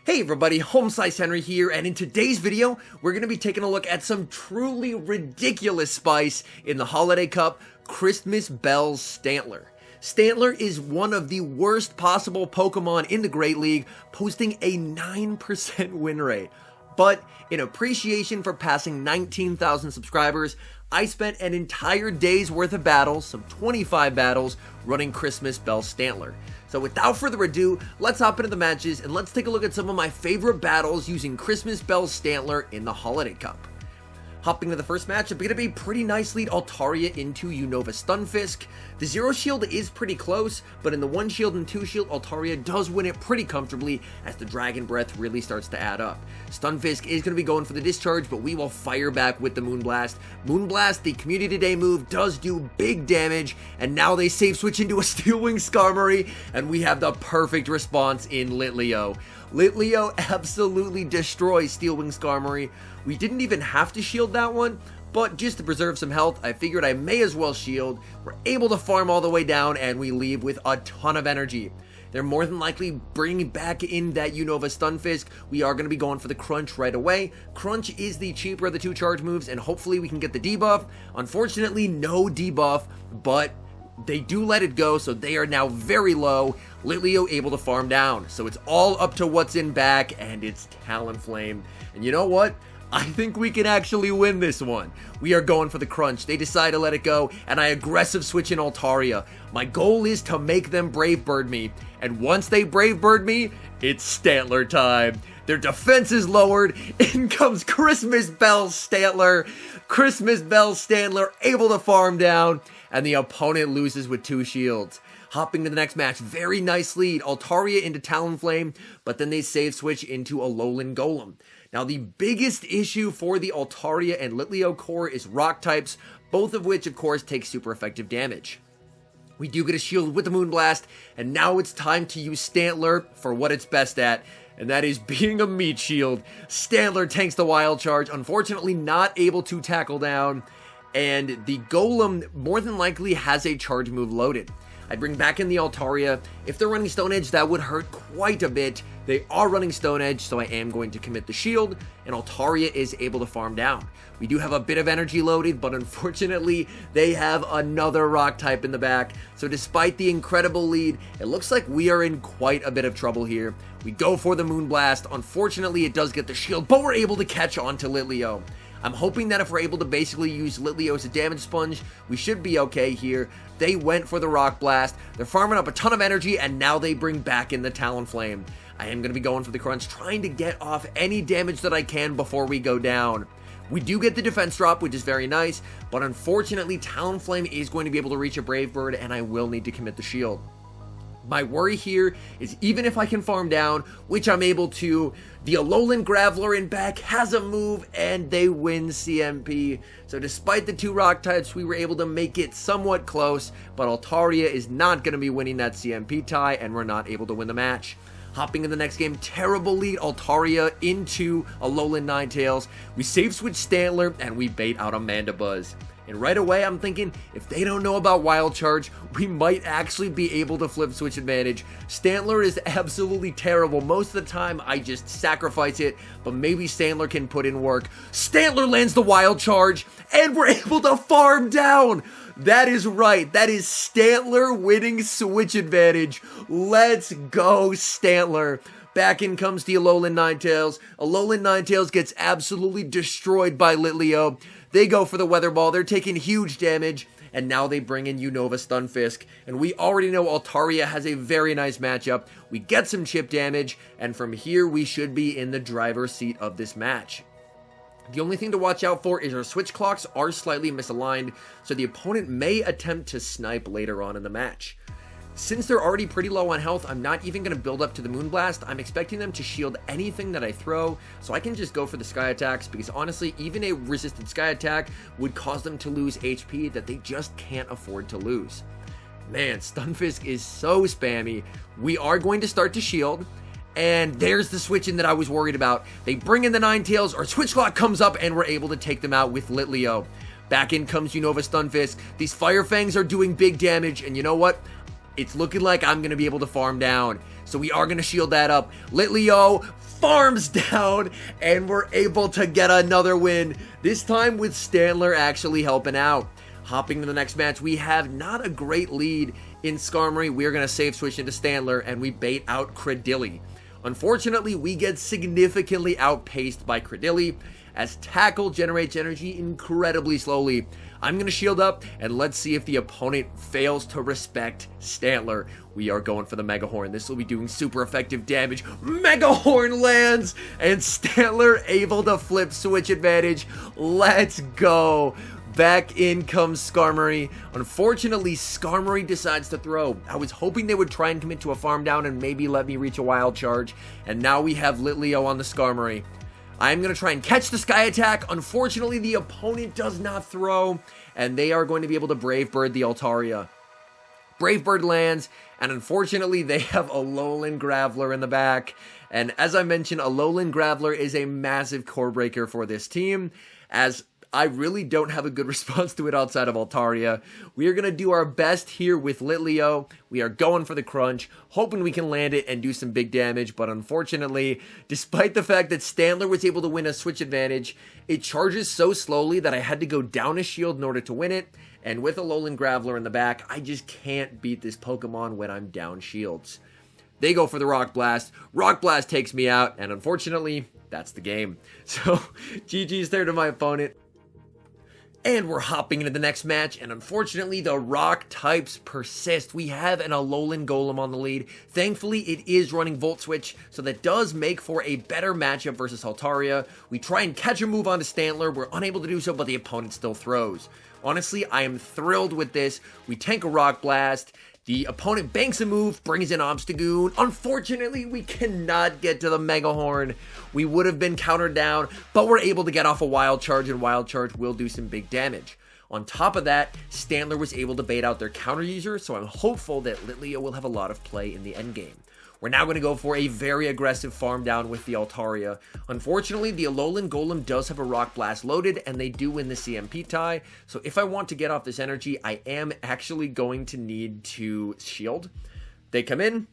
Hey everybody, HomeSliceHenry here, and in today's video, we're going to be taking a look at some truly ridiculous spice in the Holiday Cup, Christmas Bell's Stantler. Stantler is one of the worst possible Pokemon in the Great League, posting a 9% win rate. But in appreciation for passing 19,000 subscribers, I spent an entire day's worth of battles, some 25 battles, running Christmas Bell Stantler. So without further ado, let's hop into the matches and let's take a look at some of my favorite battles using Christmas Bell Stantler in the Holiday Cup. Hopping to the first match, it's going to be pretty nice lead Altaria into Unova Stunfisk. The 0 shield is pretty close, but in the 1 shield and 2 shield, Altaria does win it pretty comfortably as the Dragon Breath really starts to add up. Stunfisk is going to be going for the discharge, but we will fire back with the Moonblast. Moonblast, the Community Day move, does do big damage, and now they save switch into a Steel Wing Skarmory, and we have the perfect response in Litleo. Litleo absolutely destroys Steel Wing Skarmory. We didn't even have to shield that one, but just to preserve some health, I figured I may as well shield. We're able to farm all the way down, and we leave with a ton of energy. They're more than likely bringing back in that Unova Stunfisk. We are going to be going for the Crunch right away. Crunch is the cheaper of the two charge moves, and hopefully we can get the debuff. Unfortunately, no debuff, but they do let it go, so they are now very low. Litleo able to farm down, so it's all up to what's in back, and it's Talonflame. And you know what? I think we can actually win this one. We are going for the Crunch. They decide to let it go, and I aggressive switch in Altaria. My goal is to make them Brave Bird me, and once they Brave Bird me, it's Stantler time. Their defense is lowered. In comes Christmas Bell Stantler. Christmas Bell Stantler able to farm down, and the opponent loses with 2 shields. Hopping to the next match, very nice lead. Altaria into Talonflame, but then they save switch into Alolan Golem. Now, the biggest issue for the Altaria and Litleo core is rock types, both of which, of course, take super effective damage. We do get a shield with the Moonblast, and now it's time to use Stantler for what it's best at, and that is being a meat shield. Stantler tanks the Wild Charge, unfortunately not able to tackle down, and the Golem more than likely has a charge move loaded. I bring back in the Altaria. If they're running Stone Edge, that would hurt quite a bit. They are running Stone Edge, so I am going to commit the shield, and Altaria is able to farm down. We do have a bit of energy loaded, but unfortunately, they have another rock type in the back. So despite the incredible lead, it looks like we are in quite a bit of trouble here. We go for the Moonblast. Unfortunately, it does get the shield, but we're able to catch on to Litleo. I'm hoping that if we're able to basically use Litleo as a damage sponge, we should be okay here. They went for the Rock Blast. They're farming up a ton of energy, and now they bring back in the Talonflame. I am going to be going for the Crunch, trying to get off any damage that I can before we go down. We do get the defense drop, which is very nice, but unfortunately, Talonflame is going to be able to reach a Brave Bird, and I will need to commit the shield. My worry here is even if I can farm down, which I'm able to, the Alolan Graveler in back has a move and they win CMP. So despite the 2 rock types, we were able to make it somewhat close, but Altaria is not going to be winning that CMP tie, and we're not able to win the match. Hopping in the next game, terrible lead Altaria into Alolan Ninetales. We save switch Stantler and we bait out Amanda Buzz. And right away, I'm thinking, if they don't know about Wild Charge, we might actually be able to flip switch advantage. Stantler is absolutely terrible. Most of the time, I just sacrifice it, but maybe Stantler can put in work. Stantler lands the Wild Charge, and we're able to farm down. That is right. That is Stantler winning switch advantage. Let's go, Stantler. Back in comes the Alolan Ninetales. Alolan Ninetales gets absolutely destroyed by Litleo. They go for the Weather Ball. They're taking huge damage, and now they bring in Unova Stunfisk. And we already know Altaria has a very nice matchup. We get some chip damage, and from here we should be in the driver's seat of this match. The only thing to watch out for is our switch clocks are slightly misaligned, so the opponent may attempt to snipe later on in the match. Since they're already pretty low on health, I'm not even going to build up to the Moonblast. I'm expecting them to shield anything that I throw, so I can just go for the Sky Attacks, because honestly, even a resisted Sky Attack would cause them to lose HP that they just can't afford to lose. Man, Stunfisk is so spammy. We are going to start to shield, and there's the switch in that I was worried about. They bring in the Ninetales, our switch clock comes up, and we're able to take them out with Litleo. Back in comes Unova Stunfisk. These Fire Fangs are doing big damage, and you know what? it's looking like I'm going to be able to farm down. So we are going to shield that up. Litleo farms down, and we're able to get another win. This time with Stantler actually helping out. Hopping to the next match, we have not a great lead in Skarmory. We are going to save switch into Stantler, and we bait out Credilli. Unfortunately, we get significantly outpaced by Credilli, as Tackle generates energy incredibly slowly. I'm going to shield up, and let's see if the opponent fails to respect Stantler. We are going for the Mega Horn. This will be doing super effective damage. Mega Horn lands, and Stantler able to flip switch advantage. Let's go. Back in comes Skarmory. Unfortunately, Skarmory decides to throw. I was hoping they would try and commit to a farm down and maybe let me reach a wild charge. And now we have Litleo on the Skarmory. I'm going to try and catch the Sky Attack. Unfortunately, the opponent does not throw, and they are going to be able to Brave Bird the Altaria. Brave Bird lands, and unfortunately, they have Alolan Graveler in the back. And as I mentioned, Alolan Graveler is a massive core breaker for this team, as I really don't have a good response to it outside of Altaria. We are going to do our best here with Litleo. We are going for the crunch, hoping we can land it and do some big damage, but unfortunately, despite the fact that Stantler was able to win a switch advantage, it charges so slowly that I had to go down a shield in order to win it, and with Alolan Graveler in the back, I just can't beat this Pokemon when I'm down shields. They go for the Rock Blast. Rock Blast takes me out, and unfortunately, that's the game. So, GG's there to my opponent. And we're hopping into the next match, and unfortunately, the rock types persist. We have an Alolan Golem on the lead. Thankfully, it is running Volt Switch, so that does make for a better matchup versus Altaria. We try and catch a move onto Stantler. We're unable to do so, but the opponent still throws. Honestly, I am thrilled with this. We tank a Rock Blast. The opponent banks a move, brings in Obstagoon. Unfortunately, we cannot get to the Mega Horn. We would have been countered down, but we're able to get off a Wild Charge, and Wild Charge will do some big damage. On top of that, Stantler was able to bait out their counter user, so I'm hopeful that Litleo will have a lot of play in the endgame. We're now going to go for a very aggressive farm down with the Altaria. Unfortunately, the Alolan Golem does have a Rock Blast loaded, and they do win the CMP tie. So if I want to get off this energy, I am actually going to need to shield. They come in,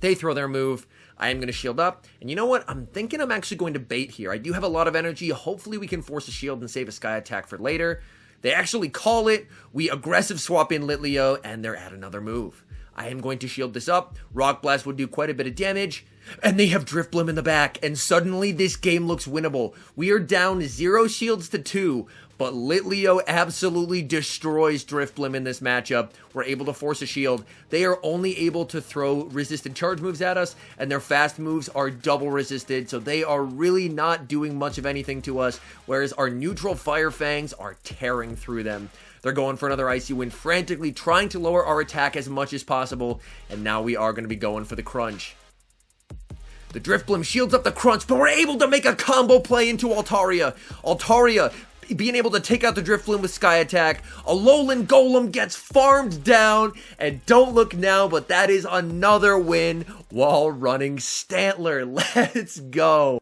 they throw their move. I am going to shield up. And you know what? I'm thinking I'm actually going to bait here. I do have a lot of energy. Hopefully we can force a shield and save a Sky Attack for later. They actually call it. We aggressive swap in Litleo, and they're at another move. I am going to shield this up. Rock Blast would do quite a bit of damage. And they have Drifblim in the back. And suddenly this game looks winnable. We are down 0 shields to 2. But Litleo absolutely destroys Drifblim in this matchup. We're able to force a shield. They are only able to throw resisted charge moves at us. And their fast moves are double resisted. So they are really not doing much of anything to us. Whereas our neutral Fire Fangs are tearing through them. They're going for another Icy Wind, frantically trying to lower our attack as much as possible, and now we are going to be going for the crunch. The Drifblim shields up the crunch, but we're able to make a combo play into Altaria. Altaria being able to take out the Drifblim with Sky Attack. Alolan Golem gets farmed down, and don't look now, but that is another win while running Stantler. Let's go.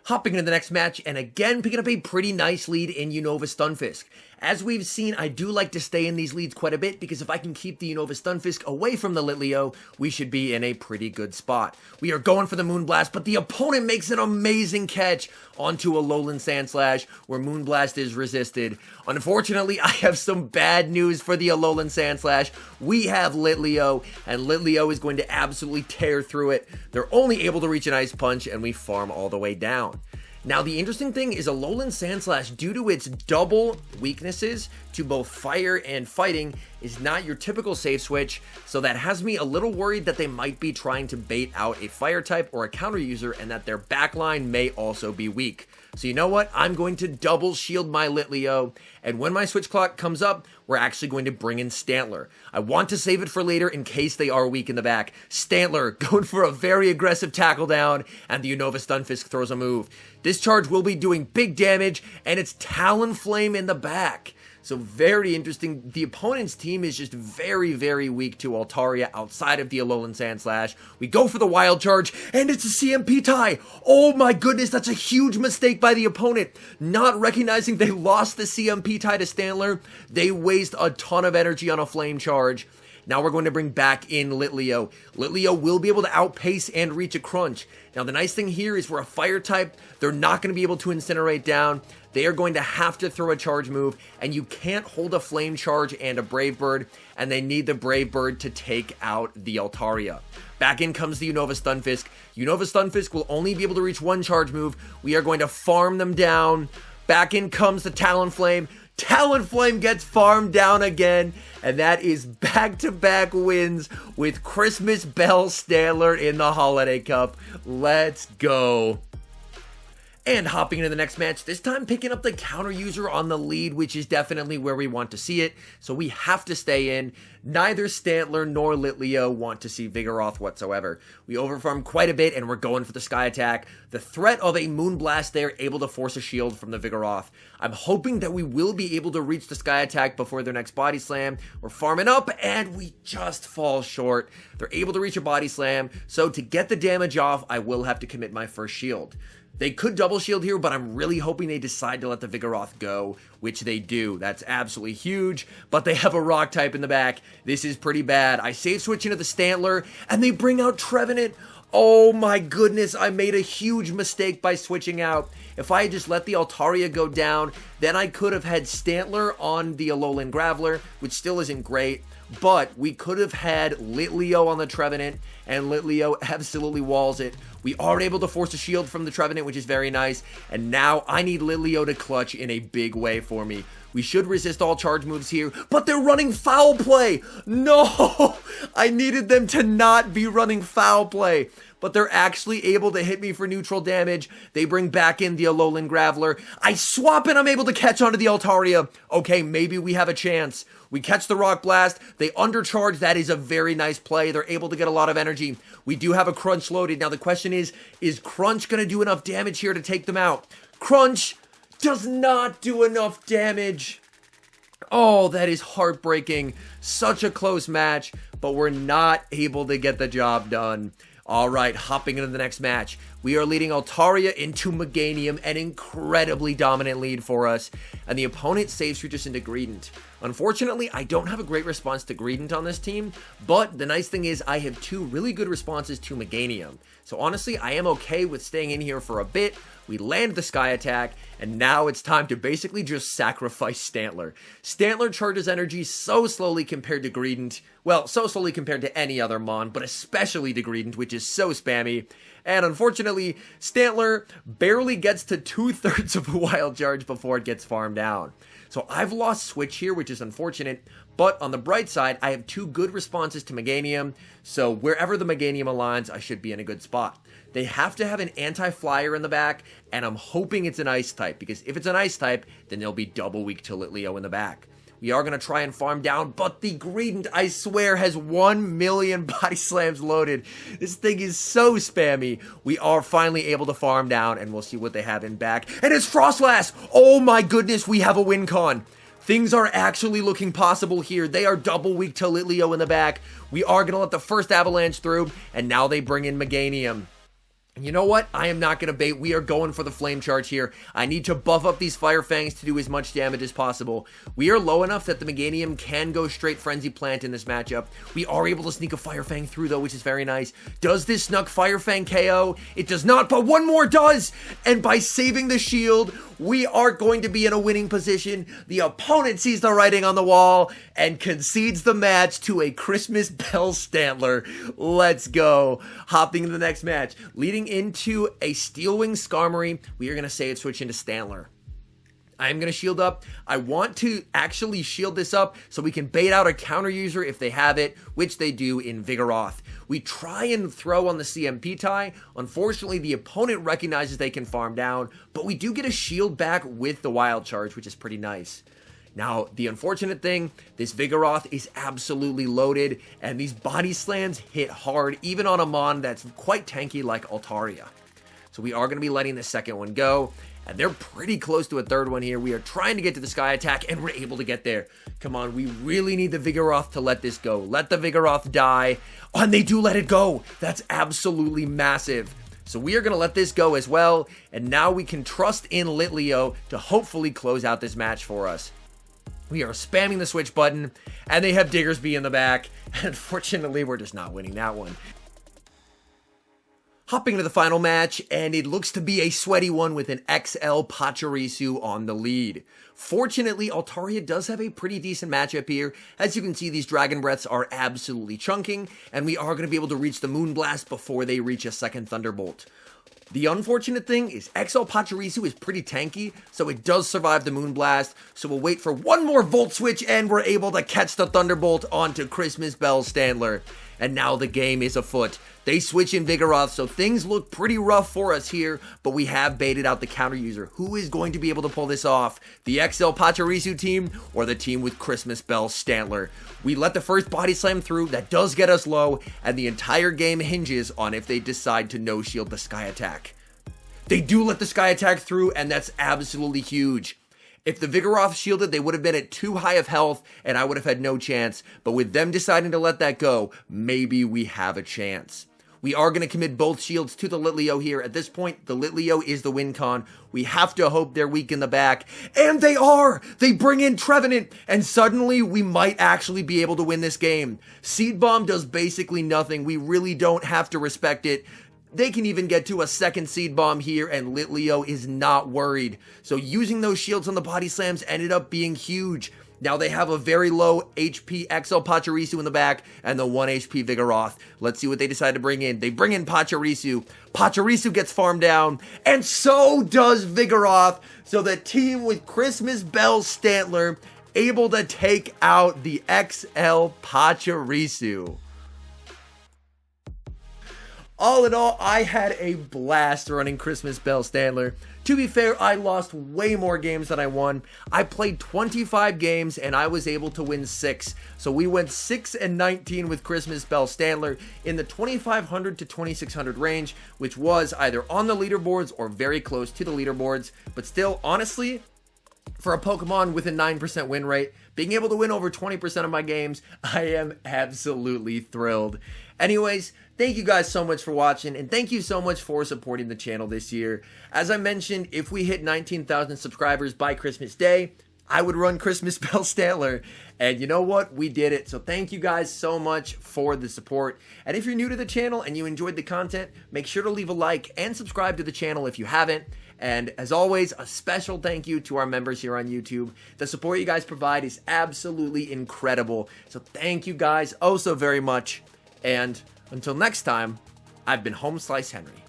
Hopping into the next match, and again picking up a pretty nice lead in Unova Stunfisk. As we've seen, I do like to stay in these leads quite a bit, because if I can keep the Unova Stunfisk away from the Litleo, we should be in a pretty good spot. We are going for the Moonblast, but the opponent makes an amazing catch onto Alolan Sandslash, where Moonblast is resisted. Unfortunately, I have some bad news for the Alolan Sandslash. We have Litleo, and Litleo is going to absolutely tear through it. They're only able to reach an Ice Punch, and we farm all the way down. Now, the interesting thing is Alolan Sandslash, due to its double weaknesses to both fire and fighting, is not your typical safe switch, so that has me a little worried that they might be trying to bait out a fire type or a counter user, and that their backline may also be weak. So you know what? I'm going to double shield my Litleo, and when my switch clock comes up, we're actually going to bring in Stantler. I want to save it for later in case they are weak in the back. Stantler going for a very aggressive tackle down, and the Unova Stunfisk throws a move. This charge will be doing big damage, and it's Talonflame in the back. So very interesting. The opponent's team is just very, very weak to Altaria outside of the Alolan Sandslash. We go for the Wild Charge, and it's a CMP tie. Oh my goodness, that's a huge mistake by the opponent. Not recognizing they lost the CMP tie to Stantler. They waste a ton of energy on a Flame Charge. Now we're going to bring back in Litleo. Litleo will be able to outpace and reach a crunch. Now the nice thing here is we're a fire type. They're not going to be able to incinerate down. They are going to have to throw a charge move, and you can't hold a flame charge and a brave bird, and they need the brave bird to take out the Altaria. Back in comes the Unova Stunfisk. Unova Stunfisk will only be able to reach one charge move. We are going to farm them down. Back in comes the Talonflame. Talonflame gets farmed down again, and that is back-to-back wins with Christmas Bell Stantler in the Holiday Cup. Let's go. And hopping into the next match, this time picking up the counter user on the lead, which is definitely where we want to see it. So we have to stay in. Neither Stantler nor Litleo want to see Vigoroth whatsoever. We overfarm quite a bit and we're going for the Sky Attack. The threat of a Moonblast there, able to force a shield from the Vigoroth. I'm hoping that we will be able to reach the Sky Attack before their next Body Slam. We're farming up and we just fall short. They're able to reach a Body Slam. So to get the damage off, I will have to commit my first shield. They could double shield here, but I'm really hoping they decide to let the Vigoroth go, which they do. That's absolutely huge, but they have a rock type in the back. This is pretty bad. I save switch into the Stantler, and they bring out Trevenant. Oh my goodness, I made a huge mistake by switching out. If I had just let the Altaria go down, then I could have had Stantler on the Alolan Graveler, which still isn't great. But we could have had Litleo on the Trevenant, and Litleo absolutely walls it. We are able to force a shield from the Trevenant, which is very nice. And now I need Litleo to clutch in a big way for me. We should resist all charge moves here, but they're running foul play. No, I needed them to not be running foul play. But they're actually able to hit me for neutral damage. They bring back in the Alolan Graveler. I swap and I'm able to catch onto the Altaria. Okay, maybe we have a chance. We catch the Rock Blast. They undercharge. That is a very nice play. They're able to get a lot of energy. We do have a Crunch loaded. Now the question is Crunch going to do enough damage here to take them out? Crunch does not do enough damage. Oh, that is heartbreaking. Such a close match, but we're not able to get the job done. All right, hopping into the next match. We are leading Altaria into Meganium, an incredibly dominant lead for us, and the opponent saves switch us into Greedent. Unfortunately, I don't have a great response to Greedent on this team, but the nice thing is I have two really good responses to Meganium. So honestly, I am okay with staying in here for a bit. We land the Sky Attack, and now it's time to basically just sacrifice Stantler. Stantler charges energy so slowly compared to Greedent. Well, so slowly compared to any other Mon, but especially to Greedent, which is so spammy. And unfortunately, Stantler barely gets to 2/3 of a wild charge before it gets farmed down. So I've lost switch here, which is unfortunate, but on the bright side, I have two good responses to Meganium, so wherever the Meganium aligns, I should be in a good spot. They have to have an anti-flyer in the back, and I'm hoping it's an ice type, because if it's an ice type, then they'll be double weak to Litleo in the back. We are going to try and farm down, but the Greedent, I swear, has 1 million body slams loaded. This thing is so spammy. We are finally able to farm down, and we'll see what they have in back. And it's Frostlass! Oh my goodness, we have a win con. Things are actually looking possible here. They are double weak to Litleo in the back. We are going to let the first Avalanche through, and now they bring in Meganium. You know what? I am not going to bait. We are going for the flame charge here. I need to buff up these Fire Fangs to do as much damage as possible. We are low enough that the Meganium can go straight Frenzy Plant in this matchup. We are able to sneak a Fire Fang through though, which is very nice. Does this snuck Fire Fang KO? It does not, but one more does! And by saving the shield, we are going to be in a winning position. The opponent sees the writing on the wall and concedes the match to a Christmas Bell Stantler. Let's go. Hopping into the next match. Leading into a Steelwing Skarmory, we are going to save switch into Stantler. I'm going to shield up. I want to actually shield this up so we can bait out a counter user if they have it, which they do in Vigoroth. We try and throw on the CMP tie. Unfortunately, the opponent recognizes they can farm down, but we do get a shield back with the Wild Charge, which is pretty nice. Now, the unfortunate thing, this Vigoroth is absolutely loaded, and these body slams hit hard, even on a Mon that's quite tanky like Altaria. So we are going to be letting the second one go, and they're pretty close to a third one here. We are trying to get to the Sky Attack, and we're able to get there. Come on, we really need the Vigoroth to let this go. Let the Vigoroth die. Oh, and they do let it go. That's absolutely massive. So we are going to let this go as well, and now we can trust in Litleo to hopefully close out this match for us. We are spamming the switch button, and they have Diggersby in the back. Unfortunately, we're just not winning that one. Hopping to the final match, and it looks to be a sweaty one with an XL Pachirisu on the lead. Fortunately, Altaria does have a pretty decent matchup here. As you can see, these Dragon Breaths are absolutely chunking, and we are going to be able to reach the Moonblast before they reach a second Thunderbolt. The unfortunate thing is XL Pachirisu is pretty tanky, so it does survive the Moonblast, so we'll wait for one more Volt Switch, and we're able to catch the Thunderbolt onto Christmas Bell Stantler. And now the game is afoot. They switch in Vigoroth, so things look pretty rough for us here, but we have baited out the counter user. Who is going to be able to pull this off? The XL Pachirisu team or the team with Christmas Bell Stantler? We let the first Body Slam through, that does get us low, and the entire game hinges on if they decide to no-shield the Sky Attack. They do let the Sky Attack through, and that's absolutely huge. If the Vigoroth shielded, they would have been at too high of health, and I would have had no chance. But with them deciding to let that go, maybe we have a chance. We are going to commit both shields to the Litleo here. At this point, the Litleo is the win con. We have to hope they're weak in the back. And they are! They bring in Trevenant, and suddenly we might actually be able to win this game. Seed Bomb does basically nothing. We really don't have to respect it. They can even get to a second Seed Bomb here, and Litleo is not worried. So using those shields on the Body Slams ended up being huge. Now they have a very low HP XL Pachirisu in the back and the 1 HP Vigoroth. Let's see what they decide to bring in. They bring in Pachirisu. Pachirisu gets farmed down, and so does Vigoroth. So the team with Christmas Bell Stantler able to take out the XL Pachirisu. All in all, I had a blast running Christmas Bell Stantler. To be fair, I lost way more games than I won. I played 25 games and I was able to win 6. So we went 6-19 with Christmas Bell Stantler in the 2500 to 2600 range, which was either on the leaderboards or very close to the leaderboards. But still, honestly, for a Pokemon with a 9% win rate, being able to win over 20% of my games, I am absolutely thrilled. Anyways, thank you guys so much for watching, and thank you so much for supporting the channel this year. As I mentioned, if we hit 19,000 subscribers by Christmas Day, I would run Christmas Bell Stantler. And you know what? We did it. So thank you guys so much for the support. And if you're new to the channel and you enjoyed the content, make sure to leave a like and subscribe to the channel if you haven't. And as always, a special thank you to our members here on YouTube. The support you guys provide is absolutely incredible. So thank you guys oh so very much. And until next time, I've been HomeSliceHenry.